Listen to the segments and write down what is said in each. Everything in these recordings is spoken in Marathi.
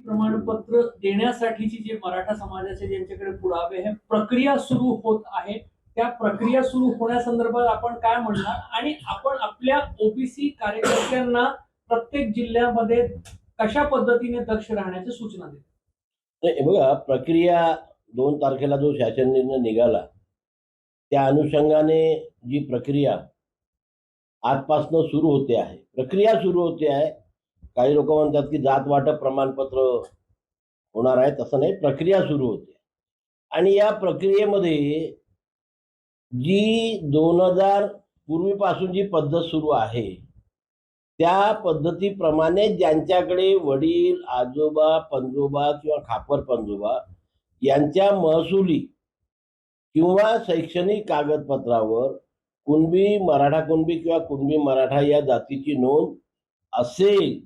प्रमाणपत्र देण्यासाठीची जे मराठा समाजाचे ज्यांच्याकडे पुरावे आहे प्रक्रिया सुरू होत आहे, त्या प्रक्रिया सुरू होण्यासंदर्भात आपण काय म्हणणार आणि आपण आपल्या ओबीसी कार्यकर्त्यांना प्रत्येक जिल्ह्यामध्ये कशा पद्धतीने दक्ष राहण्याची सूचना देतो? नाही बघा, प्रक्रिया 2 तारखेला जो शासन निर्णय निघाला त्या अनुषंगाने जी प्रक्रिया आजपासून सुरू होते आहे, प्रक्रिया सुरू होते आहे. काही लोक म्हणतात की जात वाटप प्रमाणपत्र होणार आहे, तसं नाही, प्रक्रिया सुरू होते. आणि या प्रक्रियेमध्ये जी 2000 पूर्वीपासून जी पद्धत सुरू आहे त्या पद्धतीप्रमाणे ज्यांच्याकडे वडील, आजोबा, पणजोबा किंवा खापर पणजोबा यांच्या महसुली किंवा शैक्षणिक कागदपत्रावर कुणबी मराठा कुणबी किंवा कुणबी मराठा या जातीची नोंद असेल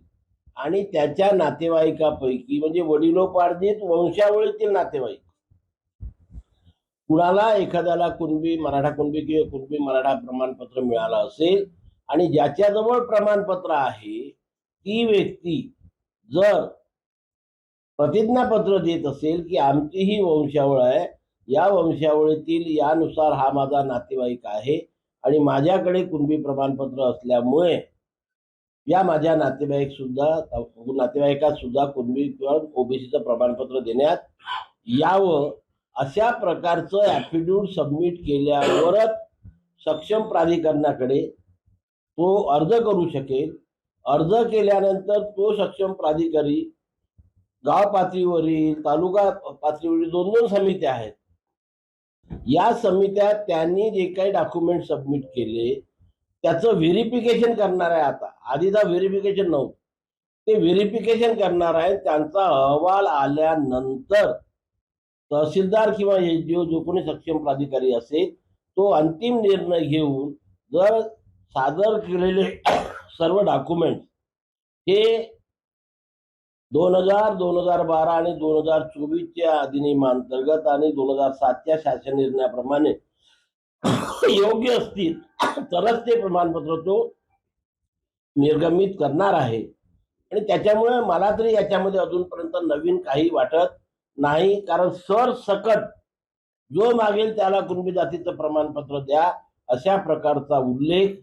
आणि त्याच्या नातेवाईकापैकी म्हणजे वडिलोपार्जित वंशावळीतील नातेवाईक कुणाला एखाद्याला कुणबी मराठा कुणबी किंवा कुणबी मराठा प्रमाणपत्र मिळालं असेल आणि ज्याच्याजवळ प्रमाणपत्र आहे ती व्यक्ती जर प्रतिज्ञापत्र देत असेल की आमची ही वंशावळ आहे, या वंशावळीतील यानुसार हा माझा नातेवाईक आहे आणि माझ्याकडे कुणबी प्रमाणपत्र असल्यामुळे या माझ्या नातेवाईकात सुद्धा कुणबी किंवा ओबीसीचं प्रमाणपत्र देण्यात यावं, अशा प्रकारचं ॲफिडेव्हिट सबमिट केल्यावरच सक्षम प्राधिकरणाकडे तो अर्ज करू शकेल. अर्ज केल्यानंतर तो सक्षम प्राधिकारी गाव पातळीवरील, तालुका पातळीवरील 2-2 समित्या आहेत. या समित्या त्यांनी जे काही डॉक्युमेंट सबमिट केले त्याचं व्हेरिफिकेशन करणार आहे. आता आधीचा व्हेरिफिकेशन नव्हतं, ते व्हेरिफिकेशन करणार आहे. त्यांचा अहवाल आल्यानंतर तहसीलदार किंवा एसडीओ जो कोणी सक्षम प्राधिकारी असेल तो अंतिम निर्णय घेऊन जर सादर केलेले सर्व डॉक्युमेंट हे 2000, 2012 आणि 2024च्या अधिनियमांतर्गत आणि 2007च्या शासन निर्णयाप्रमाणे योग्य असतील तरच ते प्रमाणपत्र तो निर्गमित करणार आहे. आणि त्याच्यामुळे मला तरी याच्यामध्ये अजूनपर्यंत नवीन काही वाटत नाही, कारण सरसकट जो मागेल त्याला कुणबी जातीचं प्रमाणपत्र द्या अशा प्रकारचा उल्लेख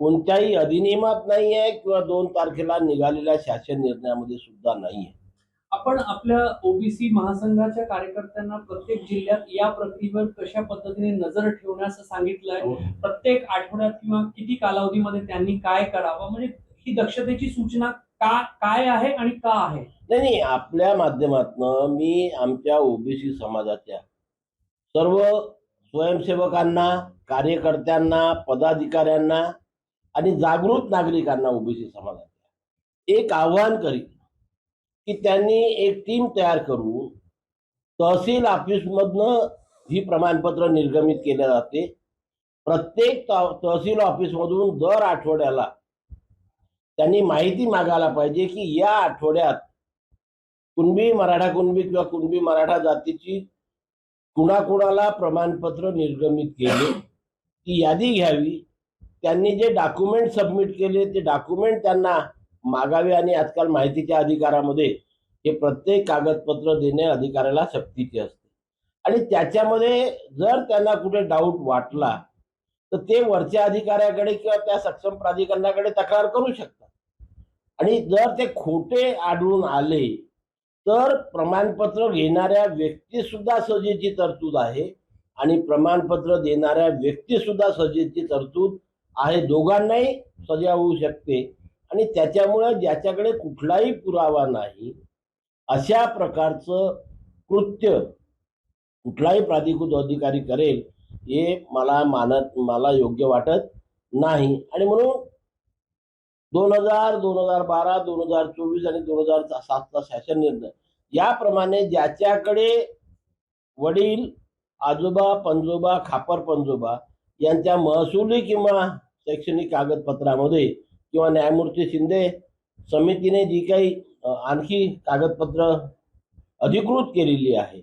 कोणत्याही अधिनियमात नाही आहे किंवा 2 तारखेला निघालेल्या शासन निर्णयामध्ये सुद्धा नाही आहे. आपण आपल्या ओबीसी महासंघाच्या कार्यकर्त्यांना प्रत्येक जिल्ह्यात या प्रक्रियेवर कशा पद्धतीने नजर ठेवण्यास सांगितलंय, प्रत्येक आठवड्यात किंवा किती कालावधीमध्ये त्यांनी काय करावं, म्हणजे ही दक्षतेची सूचना काय आहे आणि का आहे? नाही, आपल्या माध्यमातून मी आमच्या ओबीसी समाजाच्या सर्व स्वयंसेवकांना, कार्यकर्त्यांना, पदाधिकाऱ्यांना आणि जागृत नागरिकांना ओबीसी समाजाच्या एक आव्हान करीन की त्यांनी एक टीम तयार करून तहसील ऑफिसमधनं ही प्रमाणपत्र निर्गमित केले जाते. प्रत्येक तहसील ऑफिसमधून दर आठवड्याला त्यांनी माहिती मागायला पाहिजे की या आठवड्यात कुणबी मराठा कुणबी किंवा कुणबी मराठा जातीची कुणाकुणाला प्रमाणपत्र निर्गमित केले ती यादी घ्यावी. त्यांनी जे डॉक्युमेंट सबमिट केले ते डॉक्युमेंट त्यांना मागावे आणि आजकाल माहितीच्या अधिकारामध्ये हे प्रत्येक कागदपत्र देणे अधिकाऱ्याला सक्तीचे असते. आणि त्याच्यामध्ये जर त्यांना कुठे डाऊट वाटला तर ते वरच्या अधिकाऱ्याकडे किंवा त्या सक्षम प्राधिकरणाकडे तक्रार करू शकतात. आणि जर ते खोटे आढळून आले तर प्रमाणपत्र घेणाऱ्या व्यक्ती सुद्धा सजेची तरतूद आहे आणि प्रमाणपत्र देणाऱ्या व्यक्ती सुद्धा सजेची तरतूद आहे. दोघांनाही सजा होऊ शकते. आणि त्याच्यामुळे ज्याच्याकडे कुठलाही पुरावा नाही अशा प्रकारचं कृत्य कुठलाही प्राधिकृत अधिकारी करेल हे मला योग्य वाटत नाही. आणि म्हणून 2000, 2012, 2024 आणि 2007चा शासन निर्णय याप्रमाणे ज्याच्याकडे वडील, आजोबा, पणजोबा, खापर पणजोबा यांच्या महसुली किंवा शैक्षणिक कागदपत्रामध्ये किंवा न्यायमूर्ती शिंदे समितीने जी काही आणखी कागदपत्र अधिकृत केलेली आहे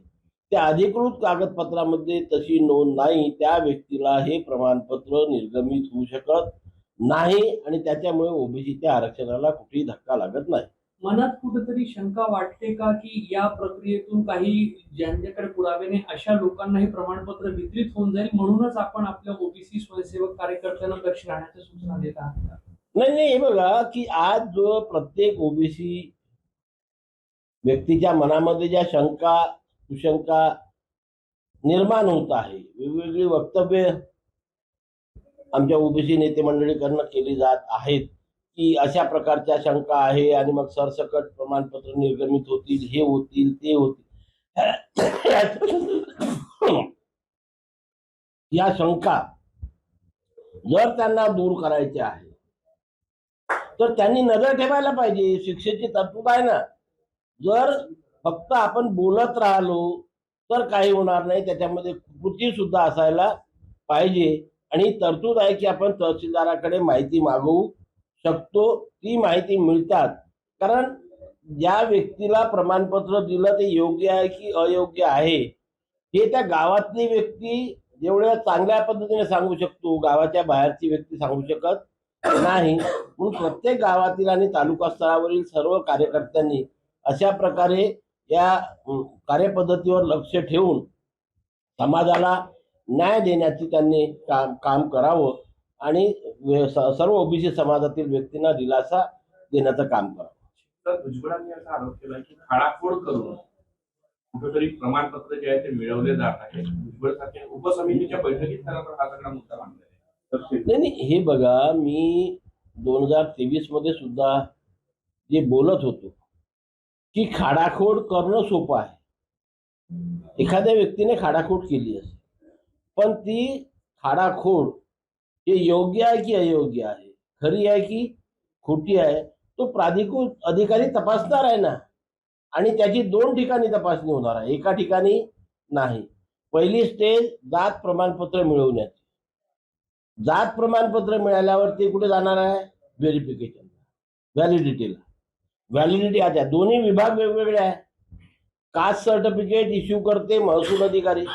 त्या अधिकृत कागदपत्रामध्ये तशी नोंद नाही, त्या व्यक्तीला हे प्रमाणपत्र निर्गमित होऊ शकत नाही आणि त्याच्यामुळे ओबीसीच्या आरक्षणाला कुठेही धक्का लागत नाही. मनात कुठेतरी शंका वाटते का की या प्रक्रियेतून काही ज्यांच्याकडे पुरावे नाही अशा लोकांना हे प्रमाणपत्र वितरित होऊन जाईल, म्हणूनच आपण आपल्या ओबीसी स्वयंसेवक कार्यकर्त्यांना लक्ष राहण्याच्या सूचना देत आहात का? नाही नाही, हे बघा की आज जो प्रत्येक ओबीसी व्यक्तीच्या मनामध्ये ज्या शंका कुशंका निर्माण होत आहे, वेगवेगळी वक्तव्य आमच्या ओबीसी नेते मंडळीकडनं केली जात आहेत की अशा प्रकारच्या शंका आहे आणि मग सरसकट प्रमाणपत्र निर्गमित होतील, हे होतील ते होतील. या शंका जर त्यांना दूर करायच्या आहे तर त्यांनी नजर ठेवायला पाहिजे. शिक्षेची तरतूद आहे ना. जर फक्त आपण बोलत राहिलो तर काही होणार नाही, त्याच्यामध्ये कृती सुद्धा असायला पाहिजे. आणि तरतूद आहे की आपण तहसीलदाराकडे माहिती मागवू शकतो, ती माहिती मिळतात. कारण ज्या व्यक्तीला प्रमाणपत्र दिलं ते योग्य आहे की अयोग्य आहे हे त्या गावातली व्यक्ती जेवढ्या चांगल्या पद्धतीने सांगू शकतो, गावाच्या बाहेरची व्यक्ती सांगू शकत नाही. म्हणून प्रत्येक गावातील आणि तालुका स्तरावरील सर्व कार्यकर्त्यांनी अशा प्रकारे या कार्यपद्धतीवर लक्ष ठेवून समाजाला न्याय देण्याची त्यांनी काम करावं आणि सर्व ओबीसी समाजातील व्यक्तींना दिलासा देण्याचं काम करावं. तर भुजबळांनी असा आरोप केला की खाडाखोड करून कुठेतरी प्रमाणपत्र जे आहे ते मिळवले जात आहे. भुजबळ सारख्या उपसमितीच्या बैठकीत खरं तर हा सगळा मुद्दा मांडला आहे. नाही नाही, हे बघा, मी 2023 मध्ये सुद्धा जे बोलत होतो की खाडाखोड करणं सोपं आहे. एखाद्या व्यक्तीने खाडाखोड केली असेल, पण ती खाडाखोड हे योग्य आहे की अयोग्य आहे, खरी आहे की खोटी आहे, तो प्राधिकृत अधिकारी तपासणार आहे ना. आणि त्याची 2 ठिकाणी तपासणी होणार आहे, एका ठिकाणी नाही. पहिली स्टेज जात प्रमाणपत्र मिळवण्याची. जात प्रमाणपत्र मिळाल्यावर ते कुठे जाणार आहे? व्हेरिफिकेशन, व्हॅलिडिटीला. व्हॅलिडिटी आता दोन्ही विभाग वेगवेगळे आहे. कास्ट सर्टिफिकेट इश्यू करते महसूल अधिकारी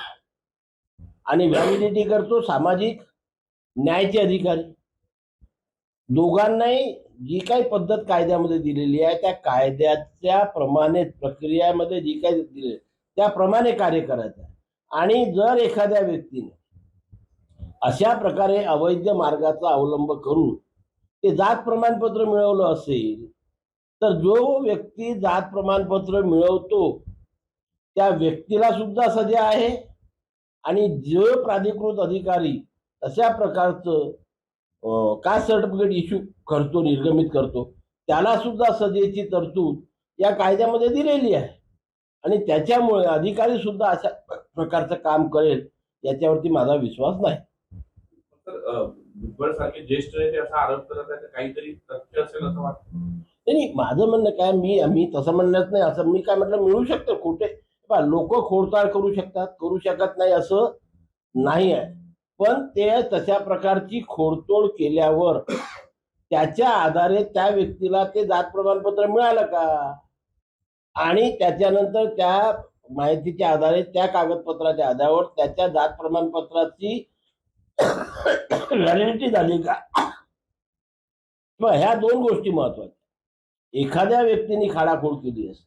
आणि व्हॅलिडिटी करतो सामाजिक न्यायाचे अधिकारी. दोघांनाही जी काही पद्धत कायद्यामध्ये दिलेली आहे त्या कायद्याच्या प्रमाणे प्रक्रियामध्ये जी काही दिले त्याप्रमाणे कार्य करायचं आहे. आणि जर एखाद्या व्यक्तीने अशा प्रकारे अवैध मार्गाचा अवलंब करून ते जात प्रमाणपत्र मिळवलं असेल तर जो व्यक्ती जात प्रमाणपत्र मिळवतो त्या व्यक्तीला सुद्धा सजा आहे आणि जो प्राधिकृत अधिकारी अशा प्रकारचं कास्ट सर्टिफिकेट इश्यू करतो, निर्गमित करतो, त्याला सुद्धा सजेची तरतूद या कायद्यामध्ये दिलेली आहे. आणि त्याच्यामुळे अधिकारी सुद्धा अशा प्रकारचं काम करेल याच्यावरती माझा विश्वास नाही. तर भुजबळ सारखे ज्येष्ठ नेते असा आरोप करत आहेत, काहीतरी तथ्य असेल असं वाटतं. नाही, माझं म्हणणं काय, मी तसं म्हणत नाही. असं मी काय म्हटलं, मिळू शकतं खोटे लोक खोडताळ करू शकतात, करू शकत नाही असं नाही आहे. पण ते तशा प्रकारची खोडतोड केल्यावर त्याच्या आधारे त्या व्यक्तीला ते जात प्रमाणपत्र मिळालं का आणि त्याच्यानंतर त्या माहितीच्या आधारे त्या कागदपत्राच्या आधारावर त्याच्या जात प्रमाणपत्राची व्हॅलिडिटी झाली का. ह्या 2 गोष्टी महत्वाच्या. एखाद्या व्यक्तीने खाडाखोड केली असेल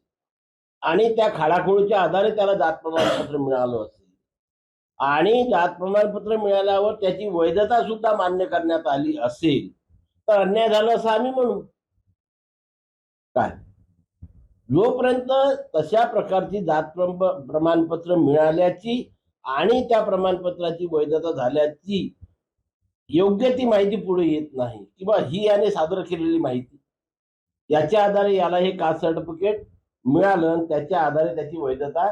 आणि त्या खाडाखोडीच्या आधारे त्याला जात प्रमाणपत्र मिळालं असेल आणि जात प्रमाणपत्र मिळाल्यावर त्याची वैधता सुद्धा मान्य करण्यात आली असेल तर अन्याय झाला असं आम्ही म्हणू. काय जोपर्यंत तशा प्रकारची जात प्रमाणपत्र मिळाल्याची आणि त्या प्रमाणपत्राची वैधता झाल्याची योग्य ती माहिती पुढे येत नाही किंवा ही याने सादर केलेली माहिती याच्या आधारे याला हे कास्ट सर्टिफिकेट मिळालं, त्याच्या आधारे त्याची वैधता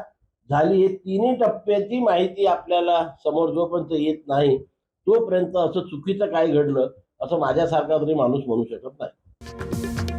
झाली, हे 3 टप्प्याची माहिती आपल्याला समोर जोपर्यंत येत नाही तोपर्यंत असं चुकीचं काय घडलं असं माझ्यासारखा तरी माणूस म्हणू शकत नाही.